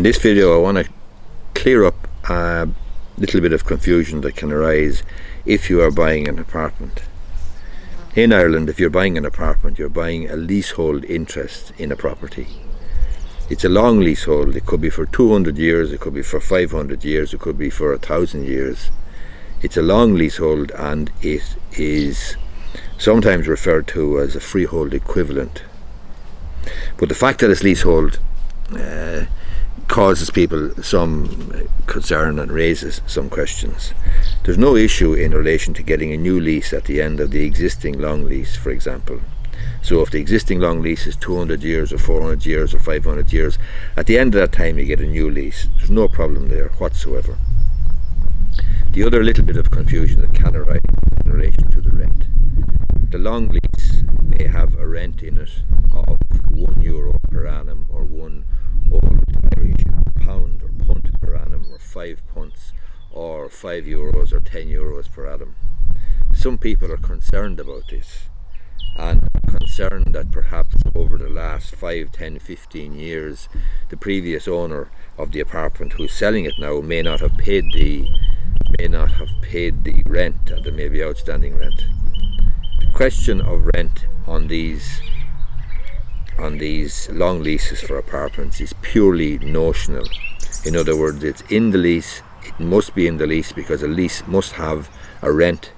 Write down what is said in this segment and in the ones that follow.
this video I want to clear up a little bit of confusion that can arise if you are buying an apartment. In Ireland, if you're buying an apartment, you're buying a leasehold interest in a property. It's a long leasehold. It could be for 200 years, it could be for 500 years, it could be for 1,000 years. It's a long leasehold, and it is sometimes referred to as a freehold equivalent. But the fact that it's leasehold causes people some concern and raises some questions. There's no issue in relation to getting a new lease at the end of the existing long lease, for example. So if the existing long lease is 200 years or 400 years or 500 years, at the end of that time you get a new lease. There's no problem there whatsoever. The other little bit of confusion that can arise in relation to the rent. The long lease may have a rent in it of €1 per annum, or one old Irish pound or punt per annum, or 5 punts, or €5 or €10 per annum. Some people are concerned about this, and are concerned that perhaps over the last 5, 10, 15 years the previous owner of the apartment who's selling it now may not have paid the rent, and there may be outstanding rent. The question of rent on these long leases for apartments is purely notional. In other words, it's in the lease. It must be in the lease because a lease must have a rent.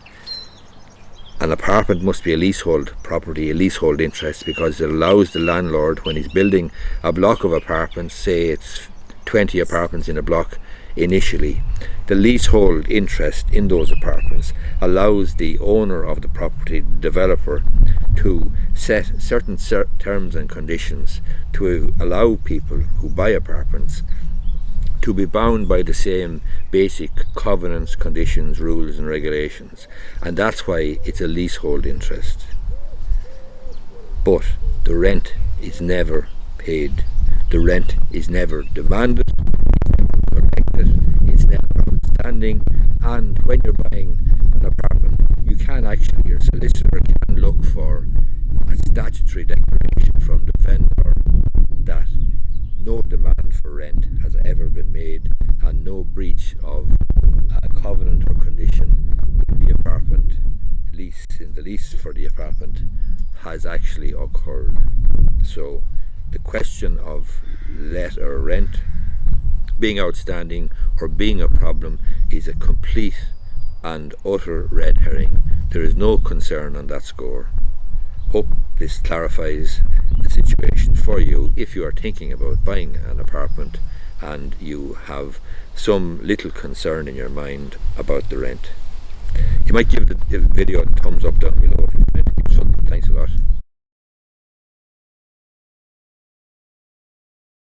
An apartment must be a leasehold property, a leasehold interest, because it allows the landlord, when he's building a block of apartments, say it's 20 apartments in a block initially, the leasehold interest in those apartments allows the owner of the property, the developer, to set certain terms and conditions to allow people who buy apartments to be bound by the same basic covenants, conditions, rules and regulations, and that's why it's a leasehold interest. But the rent is never paid. The rent is never demanded, it's never collected, it's never outstanding, and when you're buying an apartment, you can actually, your solicitor can look for a statutory declaration from the vendor that no demand for rent has ever been made and no breach of a covenant or condition in the apartment lease, in the lease for the apartment, has actually occurred. So the question of let or rent being outstanding or being a problem is a complete and utter red herring. There is no concern on that score. Hope this clarifies the situation for you if you are thinking about buying an apartment and you have some little concern in your mind about the rent. You might give the video a thumbs up down below if you find it useful. Thanks a lot.